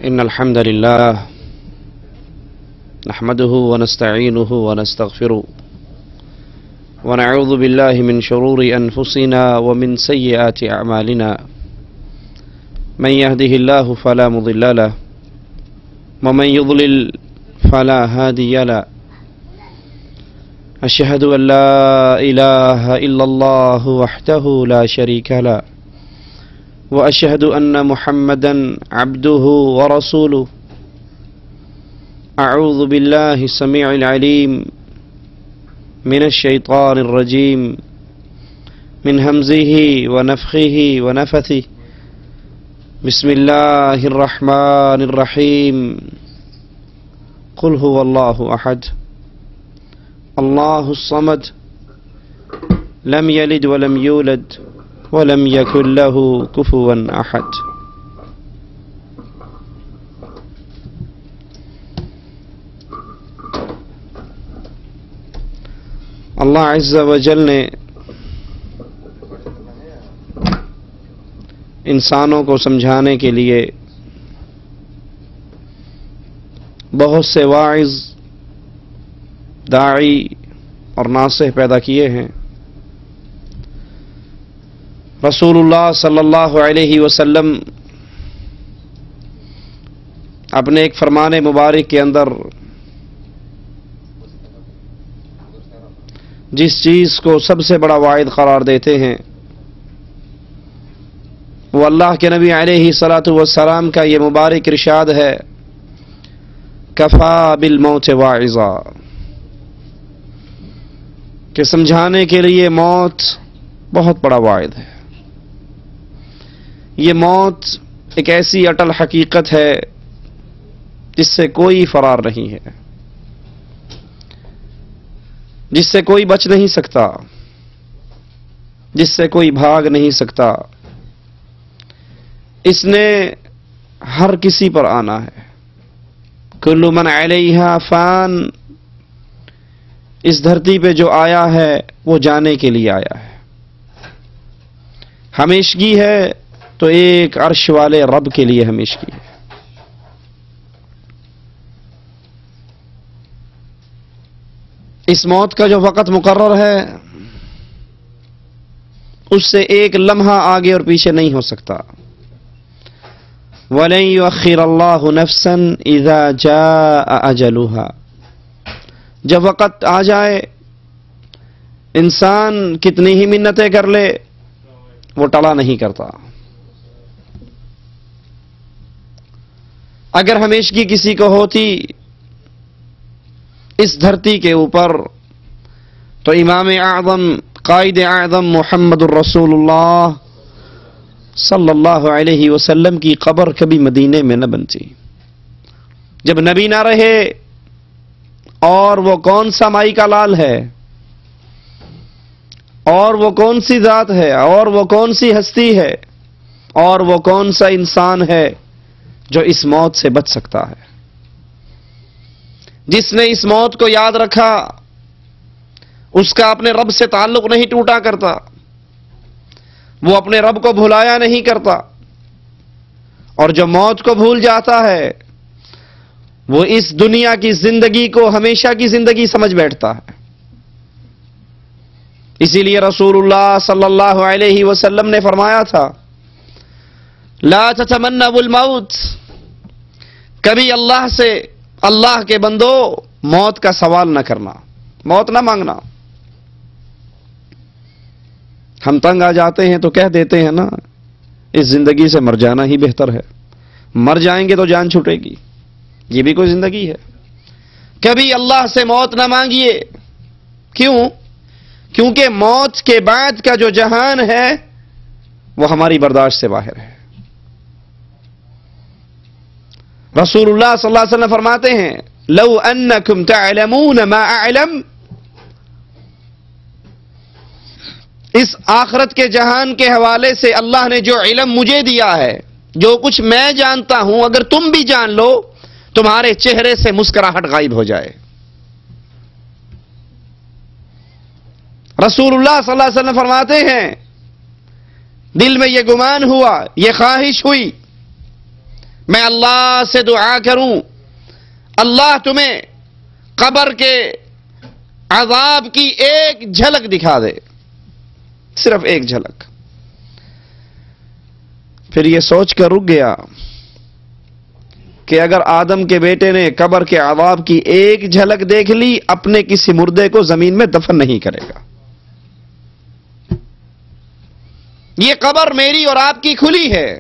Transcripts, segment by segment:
إن الحمد لله نحمده ونستعينه ونستغفره ونعوذ بالله من شرور أنفسنا ومن سيئات أعمالنا من يهده الله فلا مضل له ومن يضلل فلا هادي له أشهد أن لا إله إلا الله وحده لا شريك له وأشهد أن محمدًا عبده ورسوله أعوذ بالله السميع العليم من الشيطان الرجيم من همزه ونفخه ونفثه بسم الله الرحمن الرحيم قل هو الله أحد الله الصمد لم يلد ولم يولد ولم يكن له كفوا أحد اللہ عز و جل نے انسانوں کو سمجھانے کے لیے بہت سے واعظ، داعی اور ناصح پیدا کیے ہیں۔ رسول اللہ صلی اللہ علیہ وسلم اپنے ایک فرمان مبارک کے اندر جس چیز کو سب سے بڑا واعظ قرار دیتے ہیں وہ اللہ کے نبی علیہ الصلاۃ والسلام کا یہ مبارک ارشاد ہے، کفا بالموت واعظا، کہ سمجھانے کے لیے موت بہت بڑا واعظ ہے۔ یہ موت ایک ایسی اٹل حقیقت ہے جس سے کوئی فرار نہیں ہے، جس سے کوئی بچ نہیں سکتا، جس سے کوئی بھاگ نہیں سکتا۔ اس نے ہر کسی پر آنا ہے۔ کل من علیہا فان، اس دھرتی پہ جو آیا ہے وہ جانے کے لیے آیا ہے۔ ہمیشگی ہے تو ایک عرش والے رب کے لیے ہمیشگی ہے۔ اس موت کا جو وقت مقرر ہے اس سے ایک لمحہ آگے اور پیچھے نہیں ہو سکتا۔ وَلَن يُؤَخِّرَ اللَّهُ نَفْسًا إِذَا جَاءَ أَجَلُهَا، جب وقت آ جائے انسان کتنی ہی منتیں کر لے وہ ٹلا نہیں کرتا۔ اگر ہمیشگی کسی کو ہوتی اس دھرتی کے اوپر تو امام اعظم، قائد اعظم محمد الرسول اللہ صلی اللہ علیہ وسلم کی قبر کبھی مدینے میں نہ بنتی۔ جب نبی نہ رہے اور وہ کون سا مائی کا لال ہے، اور وہ کون سی ذات ہے، اور وہ کون سی ہستی ہے، اور وہ کون سا انسان ہے جو اس موت سے بچ سکتا ہے؟ جس نے اس موت کو یاد رکھا اس کا اپنے رب سے تعلق نہیں ٹوٹا کرتا، وہ اپنے رب کو بھلایا نہیں کرتا، اور جو موت کو بھول جاتا ہے وہ اس دنیا کی زندگی کو ہمیشہ کی زندگی سمجھ بیٹھتا ہے۔ اسی لیے رسول اللہ صلی اللہ علیہ وسلم نے فرمایا تھا، لا تتمنوا الموت، کبھی اللہ سے، اللہ کے بندو موت کا سوال نہ کرنا، موت نہ مانگنا۔ ہم تنگ آ جاتے ہیں تو کہہ دیتے ہیں نا، اس زندگی سے مر جانا ہی بہتر ہے، مر جائیں گے تو جان چھوٹے گی، یہ بھی کوئی زندگی ہے؟ کبھی اللہ سے موت نہ مانگیے۔ کیوں؟ کیونکہ موت کے بعد کا جو جہان ہے وہ ہماری برداشت سے باہر ہے۔ رسول اللہ صلی اللہ علیہ وسلم فرماتے ہیں، لو انکم تعلمون ما اعلم، اس آخرت کے جہان کے حوالے سے اللہ نے جو علم مجھے دیا ہے، جو کچھ میں جانتا ہوں، اگر تم بھی جان لو تمہارے چہرے سے مسکراہٹ غائب ہو جائے۔ رسول اللہ صلی اللہ علیہ وسلم فرماتے ہیں، دل میں یہ گمان ہوا، یہ خواہش ہوئی میں اللہ سے دعا کروں اللہ تمہیں قبر کے عذاب کی ایک جھلک دکھا دے، صرف ایک جھلک۔ پھر یہ سوچ کر رک گیا کہ اگر آدم کے بیٹے نے قبر کے عذاب کی ایک جھلک دیکھ لی، اپنے کسی مردے کو زمین میں دفن نہیں کرے گا۔ یہ قبر میری اور آپ کی کھلی ہے،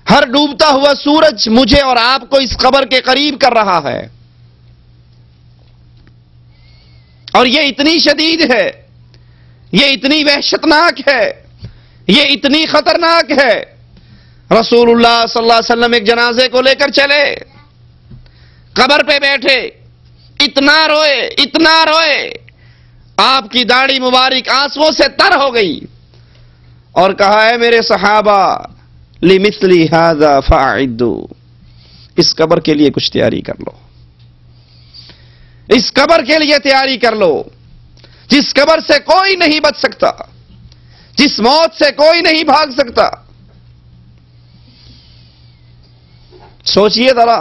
ہر ڈوبتا ہوا سورج مجھے اور آپ کو اس قبر کے قریب کر رہا ہے، اور یہ اتنی شدید ہے، یہ اتنی وحشتناک ہے، یہ اتنی خطرناک ہے۔ رسول اللہ صلی اللہ علیہ وسلم ایک جنازے کو لے کر چلے، قبر پہ بیٹھے، اتنا روئے آپ کی داڑھی مبارک آنسوؤں سے تر ہو گئی، اور کہا ہے میرے صحابہ لِمِثْلِ هَذَا فَأَعِدُّوا، اس قبر کے لیے کچھ تیاری کر لو، اس قبر کے لیے تیاری کر لو، جس قبر سے کوئی نہیں بچ سکتا، جس موت سے کوئی نہیں بھاگ سکتا۔ سوچئے ذرا،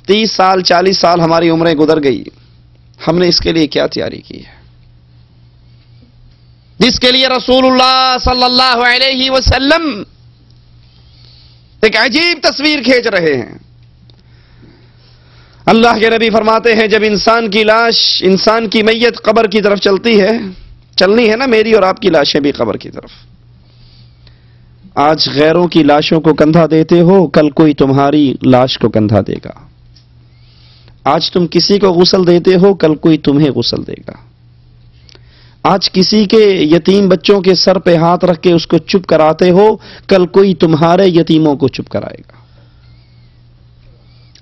30 سال 40 سال ہماری عمریں گزر گئی، ہم نے اس کے لیے کیا تیاری کی ہے، جس کے لیے رسول اللہ صلی اللہ علیہ وسلم ایک عجیب تصویر کھینچ رہے ہیں۔ اللہ کے نبی فرماتے ہیں جب انسان کی لاش، انسان کی میت قبر کی طرف چلتی ہے، چلنی ہے نا میری اور آپ کی لاشیں بھی قبر کی طرف۔ آج غیروں کی لاشوں کو کندھا دیتے ہو، کل کوئی تمہاری لاش کو کندھا دے گا۔ آج تم کسی کو غسل دیتے ہو، کل کوئی تمہیں غسل دے گا۔ آج کسی کے یتیم بچوں کے سر پہ ہاتھ رکھ کے اس کو چپ کراتے ہو، کل کوئی تمہارے یتیموں کو چپ کرائے گا۔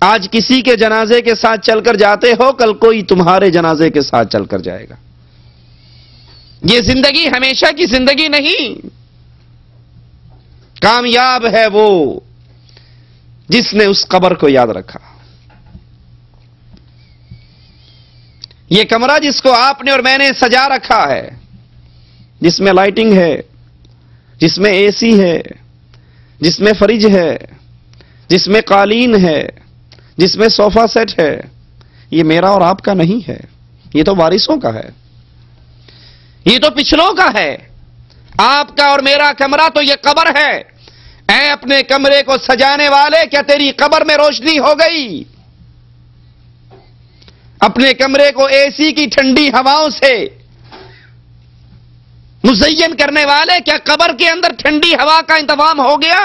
آج کسی کے جنازے کے ساتھ چل کر جاتے ہو، کل کوئی تمہارے جنازے کے ساتھ چل کر جائے گا۔ یہ زندگی ہمیشہ کی زندگی نہیں۔ کامیاب ہے وہ جس نے اس قبر کو یاد رکھا۔ یہ کمرہ جس کو آپ نے اور میں نے سجا رکھا ہے، جس میں لائٹنگ ہے، جس میں اے سی ہے، جس میں فریج ہے، جس میں قالین ہے، جس میں صوفہ سیٹ ہے، یہ میرا اور آپ کا نہیں ہے، یہ تو وارثوں کا ہے، یہ تو پچھلوں کا ہے۔ آپ کا اور میرا کمرہ تو یہ قبر ہے۔ اے اپنے کمرے کو سجانے والے، کیا تیری قبر میں روشنی ہو گئی؟ اپنے کمرے کو اے سی کی ٹھنڈی ہواؤں سے مزین کرنے والے، کیا قبر کے اندر ٹھنڈی ہوا کا انتظام ہو گیا؟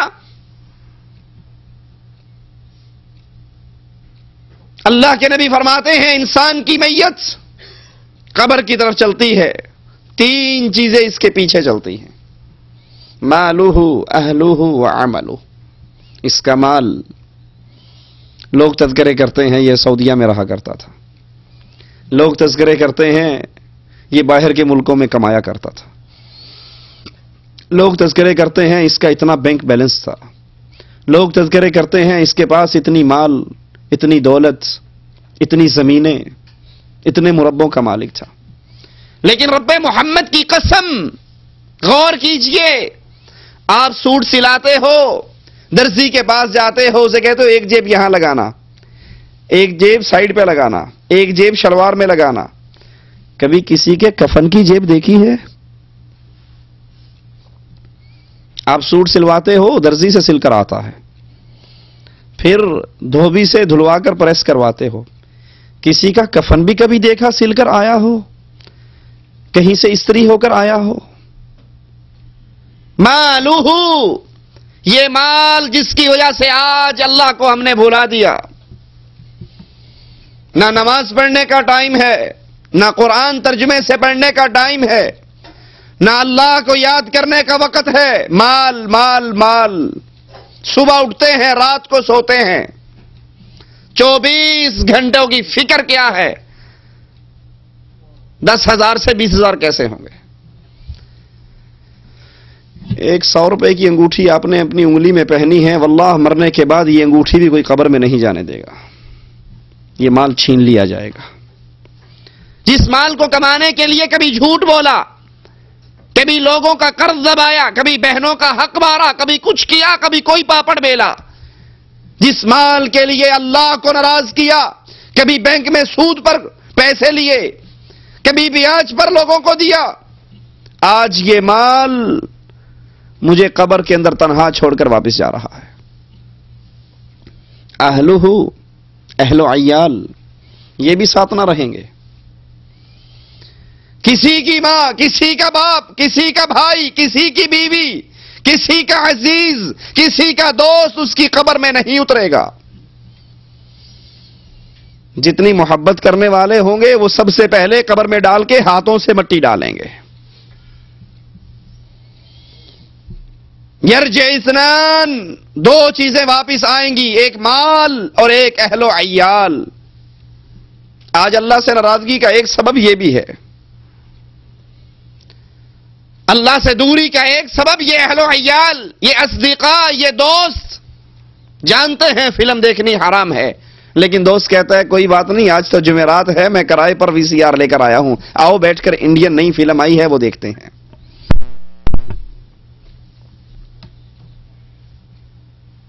اللہ کے نبی فرماتے ہیں انسان کی میت قبر کی طرف چلتی ہے، 3 چیزیں اس کے پیچھے چلتی ہیں، مالہ اہلہ وعملہ۔ اس کا مال، لوگ تذکرے کرتے ہیں یہ سعودیہ میں رہا کرتا تھا، لوگ تذکرے کرتے ہیں یہ باہر کے ملکوں میں کمایا کرتا تھا، لوگ تذکرے کرتے ہیں اس کا اتنا بینک بیلنس تھا، لوگ تذکرے کرتے ہیں اس کے پاس اتنی مال، اتنی دولت، اتنی زمینیں، اتنے مربوں کا مالک تھا۔ لیکن رب محمد کی قسم، غور کیجئے، آپ سوٹ سلاتے ہو، درزی کے پاس جاتے ہو، اسے کہتے ہو ایک جیب یہاں لگانا، ایک جیب سائیڈ پہ لگانا، ایک جیب شلوار میں لگانا۔ کبھی کسی کے کفن کی جیب دیکھی ہے؟ آپ سوٹ سلواتے ہو، درزی سے سل کر آتا ہے، پھر دھوبی سے دھلوا کر پریس کرواتے ہو۔ کسی کا کفن بھی کبھی دیکھا سل کر آیا ہو، کہیں سے استری ہو کر آیا ہو؟ مالہ، یہ مال جس کی وجہ سے آج اللہ کو ہم نے بھلا دیا۔ نہ نماز پڑھنے کا ٹائم ہے، نہ قرآن ترجمے سے پڑھنے کا ٹائم ہے، نہ اللہ کو یاد کرنے کا وقت ہے۔ مال مال مال، صبح اٹھتے ہیں، رات کو سوتے ہیں، 24 گھنٹوں کی فکر کیا ہے؟ 10,000 سے 20,000 کیسے ہوں گے؟ ایک 100 روپے کی انگوٹھی آپ نے اپنی انگلی میں پہنی ہے، واللہ مرنے کے بعد یہ انگوٹھی بھی کوئی قبر میں نہیں جانے دے گا، یہ مال چھین لیا جائے گا۔ جس مال کو کمانے کے لیے کبھی جھوٹ بولا، کبھی لوگوں کا قرض دبایا، کبھی بہنوں کا حق مارا، کبھی کچھ کیا، کبھی کوئی پاپڑ بیلا، جس مال کے لیے اللہ کو ناراض کیا، کبھی بینک میں سود پر پیسے لیے، کبھی بیاج پر لوگوں کو دیا، آج یہ مال مجھے قبر کے اندر تنہا چھوڑ کر واپس جا رہا ہے۔ اہلہ، اہل و عیال، یہ بھی ساتھ نہ رہیں گے۔ کسی کی ماں، کسی کا باپ، کسی کا بھائی، کسی کی بیوی، کسی کا عزیز، کسی کا دوست اس کی قبر میں نہیں اترے گا۔ جتنی محبت کرنے والے ہوں گے وہ سب سے پہلے قبر میں ڈال کے ہاتھوں سے مٹی ڈالیں گے۔ یرجع اثنان، دو چیزیں واپس آئیں گی، ایک مال اور ایک اہل و عیال۔ آج اللہ سے ناراضگی کا ایک سبب یہ بھی ہے، اللہ سے دوری کا ایک سبب یہ اہل و عیال، یہ اصدقاء، یہ دوست۔ جانتے ہیں فلم دیکھنی حرام ہے، لیکن دوست کہتا ہے کوئی بات نہیں، آج تو جمعرات ہے، میں کرائے پر VCR لے کر آیا ہوں، آؤ بیٹھ کر انڈین نئی فلم آئی ہے وہ دیکھتے ہیں۔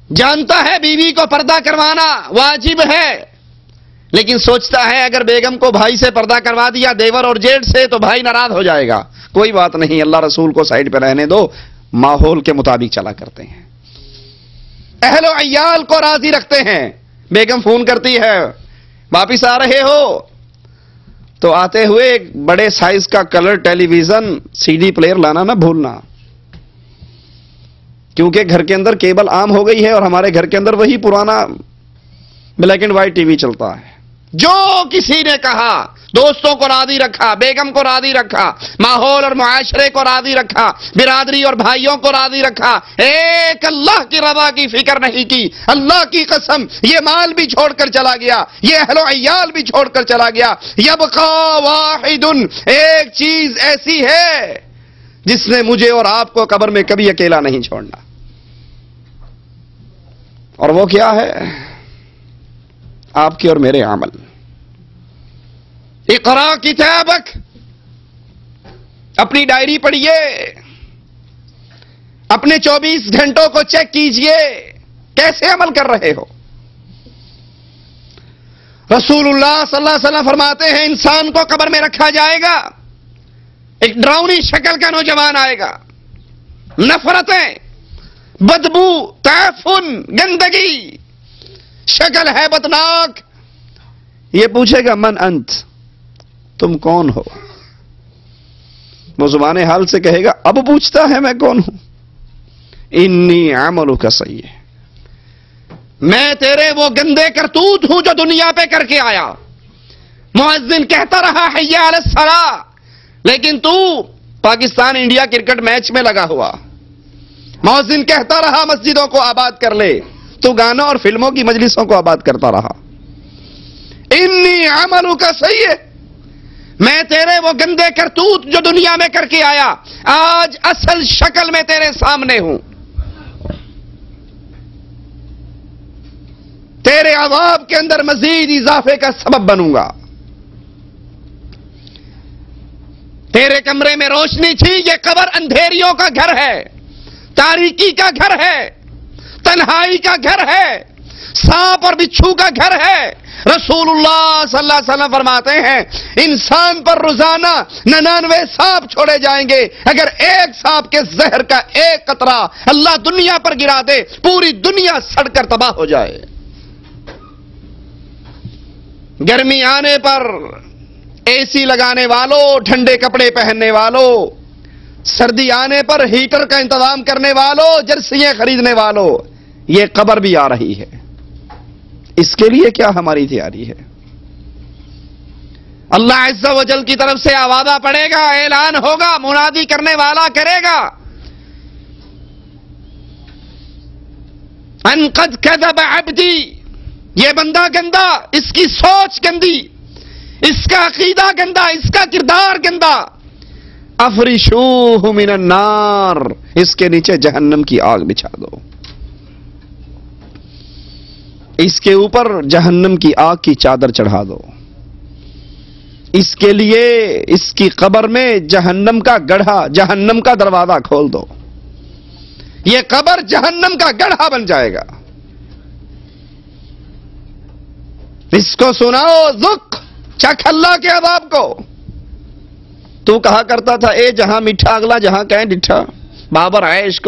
جانتا ہے بیوی کو پردہ کروانا واجب ہے، لیکن سوچتا ہے اگر بیگم کو بھائی سے پردہ کروا دیا، دیور اور جیٹھ سے، تو بھائی ناراض ہو جائے گا۔ کوئی بات نہیں، اللہ رسول کو سائڈ پہ رہنے دو، ماحول کے مطابق چلا کرتے ہیں۔ اہل و عیال کو راضی رکھتے ہیں۔ بیگم فون کرتی ہے واپس آ رہے ہو، تو آتے ہوئے ایک بڑے سائز کا کلر ٹیلی ویژن CD پلیئر لانا نہ بھولنا، کیونکہ گھر کے اندر کیبل عام ہو گئی ہے اور ہمارے گھر کے اندر وہی پرانا black and white T V چلتا ہے۔ جو کسی نے کہا، دوستوں کو راضی رکھا، بیگم کو راضی رکھا، ماحول اور معاشرے کو راضی رکھا، برادری اور بھائیوں کو راضی رکھا، ایک اللہ کی رضا کی فکر نہیں کی۔ اللہ کی قسم، یہ مال بھی چھوڑ کر چلا گیا، یہ اہل و عیال بھی چھوڑ کر چلا گیا۔ یبقى واحد، ایک چیز ایسی ہے جس نے مجھے اور آپ کو قبر میں کبھی اکیلا نہیں چھوڑنا، اور وہ کیا ہے؟ آپ کے اور میرے عمل۔ اقرا کتابک، اپنی ڈائری پڑھیے، اپنے 24 گھنٹوں کو چیک کیجئے، کیسے عمل کر رہے ہو۔ رسول اللہ صلی اللہ علیہ وسلم فرماتے ہیں انسان کو قبر میں رکھا جائے گا، ایک ڈراؤنی شکل کا نوجوان آئے گا، نفرتیں، بدبو، تعفن، گندگی، شکل ہے بدناک۔ یہ پوچھے گا من انت، تم کون ہو؟ وہ زبان حال سے کہے گا، اب پوچھتا ہے میں کون ہوں؟ انی عملک سیئ، میں تیرے وہ گندے کرتوت ہوں جو دنیا پہ کر کے آیا۔ مؤذن کہتا رہا حی علی الصلاۃ، لیکن تو پاکستان انڈیا کرکٹ میچ میں لگا ہوا۔ مؤذن کہتا رہا مسجدوں کو آباد کر لے، تو گانوں اور فلموں کی مجلسوں کو آباد کرتا رہا۔ انی عملک سیئ، میں تیرے وہ گندے کرتوت جو دنیا میں کر کے آیا، آج اصل شکل میں تیرے سامنے ہوں، تیرے عذاب کے اندر مزید اضافے کا سبب بنوں گا۔ تیرے کمرے میں روشنی تھی، یہ قبر اندھیریوں کا گھر ہے، تاریکی کا گھر ہے، تنہائی کا گھر ہے، سانپ اور بچھو کا گھر ہے۔ رسول اللہ صلی اللہ علیہ وسلم فرماتے ہیں انسان پر روزانہ 99 سانپ چھوڑے جائیں گے، اگر ایک سانپ کے زہر کا ایک قطرہ اللہ دنیا پر گرا دے، پوری دنیا سڑ کر تباہ ہو جائے۔ گرمی آنے پر AC لگانے والوں، ٹھنڈے کپڑے پہننے والوں، سردی آنے پر ہیٹر کا انتظام کرنے والوں، جرسیاں خریدنے والوں، یہ قبر بھی آ رہی ہے۔ اس کے لیے کیا ہماری تیاری ہے؟ اللہ عز و جل کی طرف سے آوازہ پڑے گا، اعلان ہوگا، منادی کرنے والا کرے گا، ان قد کذب عبدی، یہ بندہ گندا، اس کی سوچ گندی، اس کا عقیدہ گندا، اس کا کردار گندا، افرشوہ من النار، اس کے نیچے جہنم کی آگ بچھا دو، اس کے اوپر جہنم کی آگ کی چادر چڑھا دو، اس کے لیے اس کی قبر میں جہنم کا گڑھا، جہنم کا دروازہ کھول دو، یہ قبر جہنم کا گڑھا بن جائے گا۔ اس کو سناؤ، ذق، چکھ اللہ کے عذاب کو۔ تو کہا کرتا تھا اے جہاں میٹھا اگلا جہاں کہیں ڈٹھا، بابر عیش کو